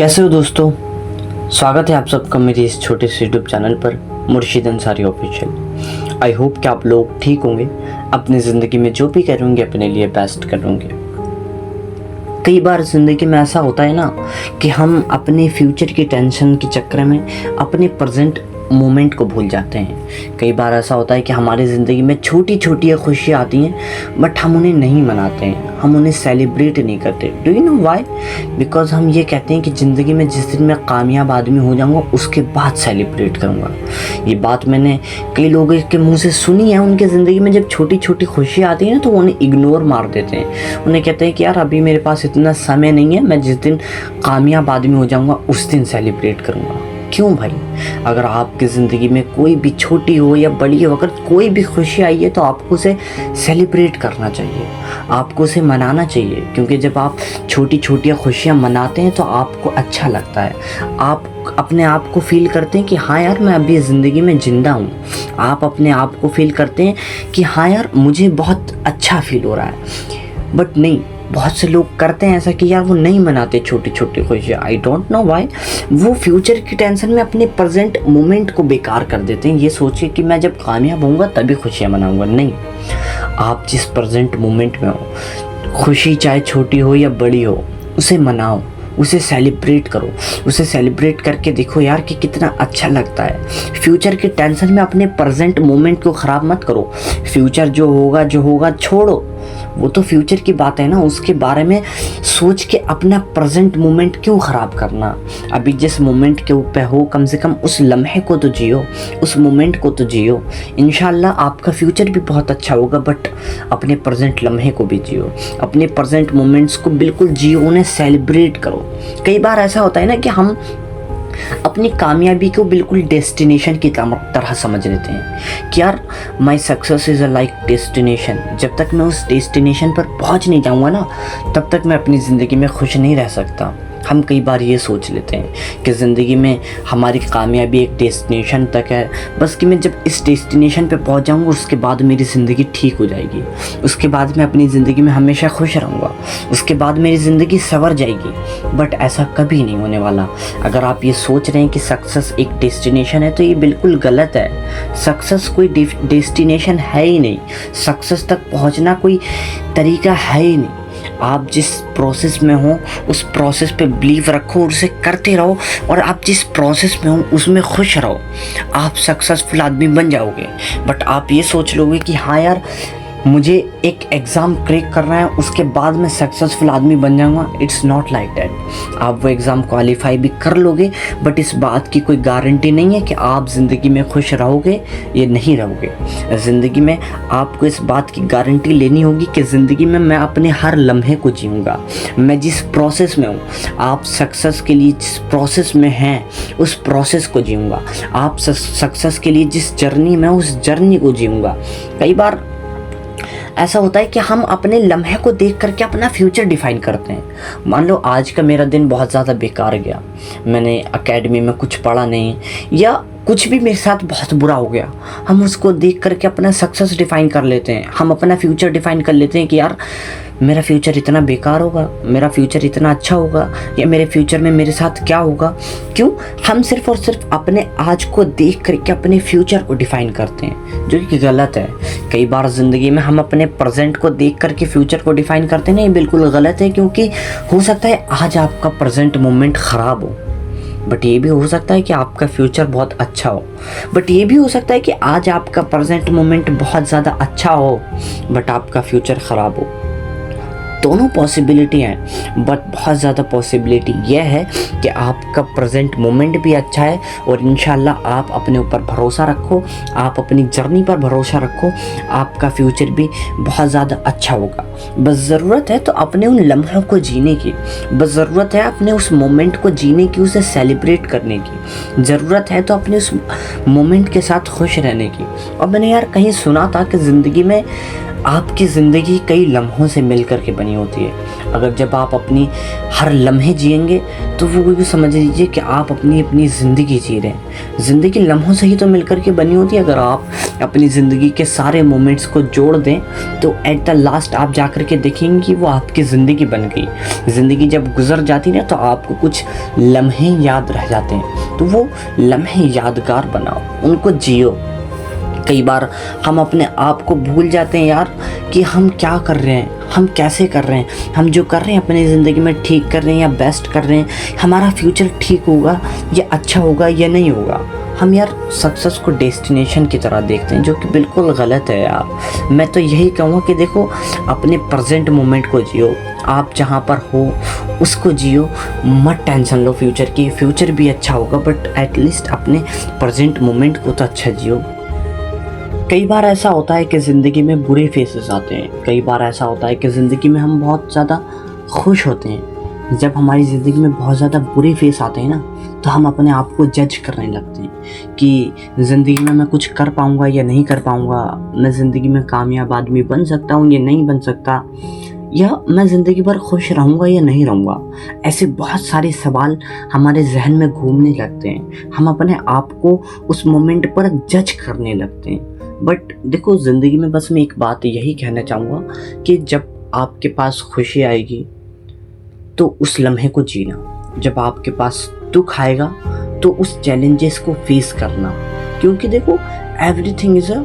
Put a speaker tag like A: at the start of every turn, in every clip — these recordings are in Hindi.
A: कैसे हो दोस्तों। स्वागत है आप सबका मेरे इस छोटे से यूट्यूब चैनल पर मुर्शिद अंसारी ऑफिशियल। आई होप कि आप लोग ठीक होंगे, अपनी ज़िंदगी में जो भी करेंगे अपने लिए बेस्ट करेंगे। कई बार ज़िंदगी में ऐसा होता है ना कि हम अपने फ्यूचर की टेंशन के चक्कर में अपने प्रेजेंट मोमेंट को भूल जाते हैं। कई बार ऐसा होता है कि हमारी ज़िंदगी में छोटी छोटी खुशियाँ आती हैं बट हम उन्हें नहीं मनाते हैं, हम उन्हें सेलिब्रेट नहीं करते। Do you know why? Because हम ये कहते हैं कि ज़िंदगी में जिस दिन मैं कामयाब आदमी हो जाऊँगा उसके बाद सेलिब्रेट करूँगा। ये बात मैंने कई लोगों के मुँह से सुनी है। उनके ज़िंदगी में जब छोटी छोटी खुशियाँ आती हैं ना तो उन्हें इग्नोर मार देते हैं। उन्हें कहते हैं कि यार अभी मेरे पास इतना समय नहीं है, मैं जिस दिन कामयाब आदमी हो जाऊँगा उस दिन सेलिब्रेट करूँगा। क्यों भाई? अगर आपकी ज़िंदगी में कोई भी छोटी हो या बड़ी हो, अगर कोई भी खुशी आई है तो आपको उसे सेलिब्रेट करना चाहिए, आपको उसे मनाना चाहिए। क्योंकि जब आप छोटी छोटी खुशियाँ मनाते हैं तो आपको अच्छा लगता है, आप अपने आप को फील करते हैं कि हाँ यार मैं अभी ज़िंदगी में ज़िंदा हूँ। आप अपने आप को फील करते हैं कि हाँ यार मुझे बहुत अच्छा फील हो रहा है। बट नहीं, बहुत से लोग करते हैं ऐसा कि यार वो नहीं मनाते छोटी छोटी खुशियाँ। I don't know why. वो फ्यूचर की टेंशन में अपने प्रेजेंट मोमेंट को बेकार कर देते हैं, ये सोच के कि मैं जब कामयाब होऊंगा तभी खुशियाँ मनाऊंगा। नहीं, आप जिस प्रेजेंट मोमेंट में हो, खुशी चाहे छोटी हो या बड़ी हो, उसे मनाओ, उसे सेलिब्रेट करो। उसे सेलिब्रेट करके देखो यार कि कितना अच्छा लगता है। फ्यूचर की टेंशन में अपने प्रेजेंट मोमेंट को ख़राब मत करो। फ्यूचर जो होगा छोड़ो, वो तो फ्यूचर की बात है ना, उसके बारे में सोच के अपना प्रेजेंट मोमेंट क्यों ख़राब करना। अभी जिस मोमेंट के ऊपर हो कम से कम उस लम्हे को तो जियो, उस मोमेंट को तो जियो। इंशाल्लाह आपका फ्यूचर भी बहुत अच्छा होगा, बट अपने प्रेजेंट लम्हे को भी जियो, अपने प्रेजेंट मोमेंट्स को बिल्कुल जियो, उन्हें सेलिब्रेट करो। कई बार ऐसा होता है ना कि हम अपनी कामयाबी को बिल्कुल डेस्टिनेशन की तरह समझ लेते हैं कि यार my success is a like destination. जब तक मैं उस डेस्टिनेशन पर पहुंच नहीं जाऊंगा ना तब तक मैं अपनी ज़िंदगी में खुश नहीं रह सकता। हम कई बार ये सोच लेते हैं कि ज़िंदगी में हमारी कामयाबी एक डेस्टिनेशन तक है, बस कि मैं जब इस डेस्टिनेशन पे पहुंच जाऊंगा उसके बाद मेरी ज़िंदगी ठीक हो जाएगी, उसके बाद मैं अपनी ज़िंदगी में हमेशा खुश रहूँगा, उसके बाद मेरी ज़िंदगी संवर जाएगी। बट ऐसा कभी नहीं होने वाला। अगर आप ये सोच रहे हैं कि सक्सेस एक डेस्टिनेशन है तो ये बिल्कुल गलत है। सक्सेस कोई डेस्टिनेशन है ही नहीं, सक्सेस तक पहुँचना कोई तरीका है ही नहीं। आप जिस प्रोसेस में हो उस प्रोसेस पे बिलीव रखो और उसे करते रहो, और आप जिस प्रोसेस में हो उसमें खुश रहो, आप सक्सेसफुल आदमी बन जाओगे। बट आप ये सोच लोगे कि हाँ यार मुझे एक एग्ज़ाम क्रैक करना है उसके बाद मैं सक्सेसफुल आदमी बन जाऊंगा। It's not like that. आप वो एग्ज़ाम क्वालिफाई भी कर लोगे बट इस बात की कोई गारंटी नहीं है कि आप ज़िंदगी में खुश रहोगे या नहीं रहोगे। ज़िंदगी में आपको इस बात की गारंटी लेनी होगी कि ज़िंदगी में मैं अपने हर लम्हे को जीऊँगा। मैं जिस प्रोसेस में हूँ, आप सक्सेस के लिए जिस प्रोसेस में हैं उस प्रोसेस को जीऊँगा। आप सक्सेस के लिए जिस जर्नी में उस जर्नी को जीऊँगा। कई बार ऐसा होता है कि हम अपने लम्हे को देख करके अपना फ्यूचर डिफाइन करते हैं। मान लो आज का मेरा दिन बहुत ज़्यादा बेकार गया, मैंने एकेडमी में कुछ पढ़ा नहीं या कुछ भी मेरे साथ बहुत बुरा हो गया, हम उसको देख करके अपना सक्सेस डिफाइन कर लेते हैं, हम अपना फ्यूचर डिफाइन कर लेते हैं कि यार मेरा फ्यूचर इतना बेकार होगा, मेरा फ्यूचर इतना अच्छा होगा, या मेरे फ्यूचर में मेरे साथ क्या होगा। क्यों? हम सिर्फ और सिर्फ अपने आज को देख करके अपने फ्यूचर को डिफाइन करते हैं, जो कि गलत है। कई बार ज़िंदगी में हम अपने प्रेजेंट को देख करके फ्यूचर को डिफाइन करते हैं, नहीं, बिल्कुल गलत है। क्योंकि हो सकता है आज आपका प्रेजेंट मोमेंट ख़राब हो, बट ये भी हो सकता है कि आपका फ्यूचर बहुत अच्छा हो। बट ये भी हो सकता है कि आज आपका प्रेजेंट मोमेंट बहुत ज़्यादा अच्छा हो बट आपका फ्यूचर ख़राब हो। दोनों पॉसिबिलिटी हैं, बट बहुत ज़्यादा पॉसिबिलिटी यह है कि आपका प्रेजेंट मोमेंट भी अच्छा है और इंशाल्लाह आप अपने ऊपर भरोसा रखो, आप अपनी जर्नी पर भरोसा रखो, आपका फ्यूचर भी बहुत ज़्यादा अच्छा होगा। बस ज़रूरत है तो अपने उन लम्हों को जीने की, बस ज़रूरत है अपने उस मोमेंट को जीने की, उसे सेलिब्रेट करने की, ज़रूरत है तो अपने उस मोमेंट के साथ खुश रहने की। और मैंने यार कहीं सुना था कि ज़िंदगी में आपकी ज़िंदगी कई लम्हों से मिल कर के बनी होती है। अगर जब आप अपनी हर लम्हे जिएंगे तो वो समझ लीजिए कि आप अपनी अपनी ज़िंदगी जी रहे हैं। ज़िंदगी लम्हों से ही तो मिलकर के बनी होती है। अगर आप अपनी ज़िंदगी के सारे मोमेंट्स को जोड़ दें तो एट द लास्ट आप जा कर के देखेंगे कि वो आपकी ज़िंदगी बन गई। ज़िंदगी जब गुजर जाती है तो आपको कुछ लम्हे याद रह जाते हैं, तो वो लम्हे यादगार बनाओ, उनको जियो। कई बार हम अपने आप को भूल जाते हैं यार कि हम क्या कर रहे हैं, हम कैसे कर रहे हैं, हम जो कर रहे हैं अपनी ज़िंदगी में ठीक कर रहे हैं या बेस्ट कर रहे हैं, हमारा फ्यूचर ठीक होगा या अच्छा होगा या नहीं होगा। हम यार सक्सेस को डेस्टिनेशन की तरह देखते हैं, जो कि बिल्कुल गलत है यार। मैं तो यही कहूँगा कि देखो, अपने प्रेजेंट मोमेंट को जियो, आप जहाँ पर हो उसको जियो, मत टेंशन लो फ्यूचर की। फ्यूचर भी अच्छा होगा बट एटलीस्ट अपने प्रेजेंट मोमेंट को तो अच्छा जियो। कई बार ऐसा होता है कि ज़िंदगी में बुरे फेसेस आते हैं, कई बार ऐसा होता है कि ज़िंदगी में हम बहुत ज़्यादा खुश होते हैं। जब हमारी ज़िंदगी में बहुत ज़्यादा बुरे फेस आते हैं ना, तो हम अपने आप को जज करने लगते हैं कि ज़िंदगी में मैं कुछ कर पाऊँगा या नहीं कर पाऊँगा, मैं ज़िंदगी में कामयाब आदमी बन सकता हूँ या नहीं बन सकता, या मैं ज़िंदगी भर खुश रहूँगा या नहीं रहूँगा। ऐसे बहुत सारे सवाल हमारे जहन में घूमने लगते हैं। हम अपने आप को उस मोमेंट पर जज करने लगते हैं। बट देखो, ज़िंदगी में बस मैं एक बात यही कहना चाहूँगा कि जब आपके पास खुशी आएगी तो उस लम्हे को जीना, जब आपके पास दुख आएगा तो उस चैलेंजेस को फेस करना। क्योंकि देखो, एवरीथिंग इज़ अ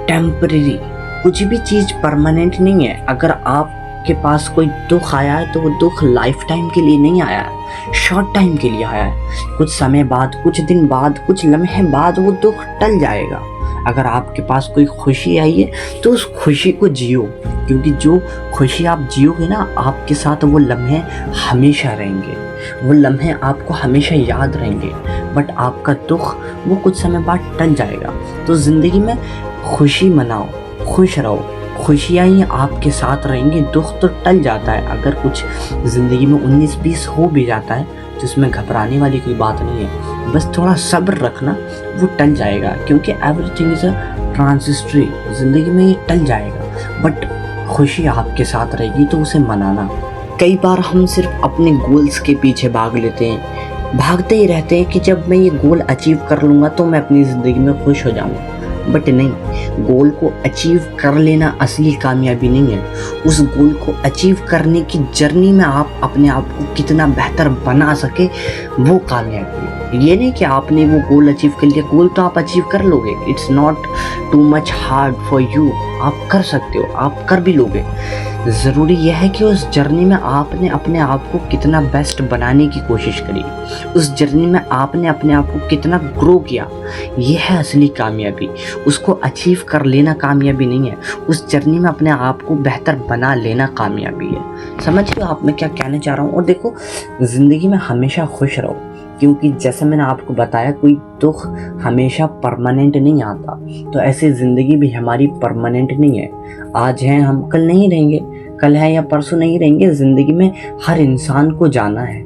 A: टेम्परेरी, कुछ भी चीज़ परमानेंट नहीं है। अगर आपके पास कोई दुख आया है तो वो दुख लाइफ टाइम के लिए नहीं आया है, शॉर्ट टाइम के लिए आया है। कुछ समय बाद, कुछ दिन बाद, कुछ लम्हे बाद वो दुख टल जाएगा। अगर आपके पास कोई खुशी आई है तो उस खुशी को जियो, क्योंकि जो खुशी आप जियोगे ना, आपके साथ वो लम्हे हमेशा रहेंगे, वो लम्हे आपको हमेशा याद रहेंगे। बट आपका दुख वो कुछ समय बाद टल जाएगा। तो ज़िंदगी में खुशी मनाओ, खुश रहो, खुशियाँ ही आपके साथ रहेंगी। दुख तो टल जाता है, अगर कुछ ज़िंदगी में 19-20 हो भी जाता है तो इसमें घबराने वाली कोई बात नहीं है। बस थोड़ा सब्र रखना, वो टल जाएगा। क्योंकि एवरीथिंग इज़ अ ट्रांजिस्टरी, ज़िंदगी में ये टल जाएगा। बट खुशी आपके साथ रहेगी तो उसे मनाना। कई बार हम सिर्फ अपने गोल्स के पीछे भाग लेते हैं, भागते ही रहते हैं कि जब मैं ये गोल अचीव कर लूँगा तो मैं अपनी ज़िंदगी में खुश हो जाऊँगा। बट नहीं, गोल को अचीव कर लेना असली कामयाबी नहीं है। उस गोल को अचीव करने की जर्नी में आप अपने आप को कितना बेहतर बना सके, वो कामयाबी है। ये नहीं कि आपने वो गोल अचीव कर लिया, गोल तो आप अचीव कर लोगे। It's not too much hard for you, आप कर सकते हो, आप कर भी लोगे। ज़रूरी यह है कि उस जर्नी में आपने अपने आप को कितना बेस्ट बनाने की कोशिश करी, उस जर्नी में आपने अपने आप को कितना ग्रो किया, ये है असली कामयाबी। उसको अचीव कर लेना कामयाबी नहीं है, उस जर्नी में अपने आप को बेहतर बना लेना कामयाबी है। समझ लो आप मैं क्या कहना चाह रहा हूँ। और देखो, ज़िंदगी में हमेशा खुश रहो, क्योंकि जैसे मैंने आपको बताया, कोई दुख हमेशा परमानेंट नहीं आता। तो ऐसे ज़िंदगी भी हमारी परमानेंट नहीं है। आज हैं हम, कल नहीं रहेंगे, कल है या परसों नहीं रहेंगे। ज़िंदगी में हर इंसान को जाना है,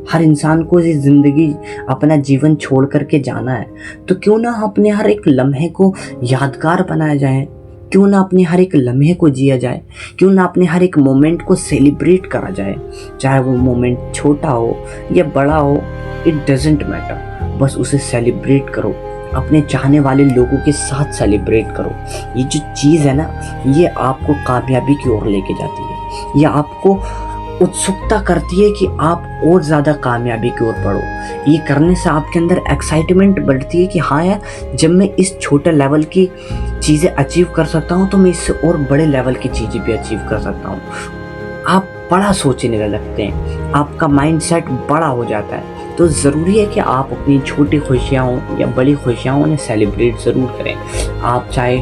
A: हर इंसान को ये ज़िंदगी अपना जीवन छोड़ करके जाना है। तो क्यों ना अपने हर एक लम्हे को यादगार बनाया जाए, क्यों ना अपने हर एक लम्हे को जिया जाए, क्यों ना अपने हर एक मोमेंट को सेलिब्रेट करा जाए। चाहे वो मोमेंट छोटा हो या बड़ा हो, इट डजेंट मैटर, बस उसे सेलिब्रेट करो, अपने चाहने वाले लोगों के साथ सेलिब्रेट करो। ये जो चीज़ है ना, ये आपको कामयाबी की ओर लेके जाती है, ये आपको उत्सुकता करती है कि आप और ज़्यादा कामयाबी की ओर बढ़ो। ये करने से आपके अंदर एक्साइटमेंट बढ़ती है कि हाँ यार, जब मैं इस छोटे लेवल की चीज़ें अचीव कर सकता हूँ तो मैं इससे और बड़े लेवल की चीज़ें भी अचीव कर सकता हूँ। आप बड़ा सोचने लगते हैं, आपका माइंडसेट बड़ा हो जाता है। तो ज़रूरी है कि आप अपनी छोटी खुशियाँ हों या बड़ी खुशियाँ उन्हें सेलिब्रेट ज़रूर करें। आप चाहे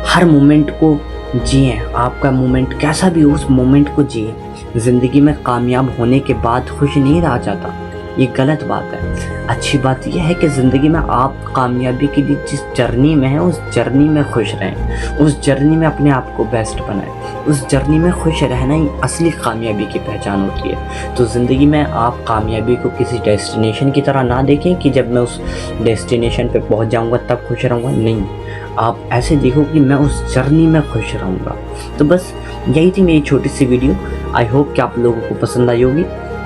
A: हर मोमेंट को जिएं, आपका मोमेंट कैसा भी हो उस मोमेंट को जिएं। ज़िंदगी में कामयाब होने के बाद खुश नहीं रहा जाता, ये गलत बात है। अच्छी बात यह है कि ज़िंदगी में आप कामयाबी के लिए जिस जर्नी में हैं उस जर्नी में खुश रहें, उस जर्नी में अपने आप को बेस्ट बनाएं। उस जर्नी में खुश रहना ही असली कामयाबी की पहचान होती है। तो ज़िंदगी में आप कामयाबी को किसी डेस्टिनेशन की तरह ना देखें कि जब मैं उस डेस्टिनेशन पे पहुंच जाऊंगा तब खुश रहूंगा। नहीं, आप ऐसे देखो कि मैं उस जर्नी में खुश रहूंगा। तो बस यही थी मेरी छोटी सी वीडियो। आई होप कि आप लोगों को पसंद आई होगी।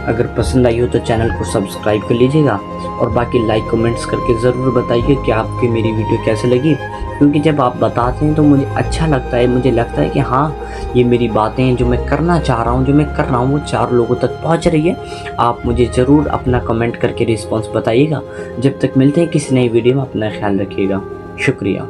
A: अगर पसंद आई हो तो चैनल को सब्सक्राइब कर लीजिएगा और बाकी लाइक कमेंट्स करके ज़रूर बताइए कि आपकी मेरी वीडियो कैसे लगी, क्योंकि जब आप बताते हैं तो मुझे अच्छा लगता है, मुझे लगता है कि हाँ ये मेरी बातें जो मैं करना चाह रहा हूँ, जो मैं कर रहा हूँ वो 4 लोगों तक पहुँच रही है। आप मुझे ज़रूर अपना कमेंट करके रिस्पॉन्स बताइएगा। जब तक मिलते हैं किसी नई वीडियो में, अपना ख्याल रखिएगा। शुक्रिया।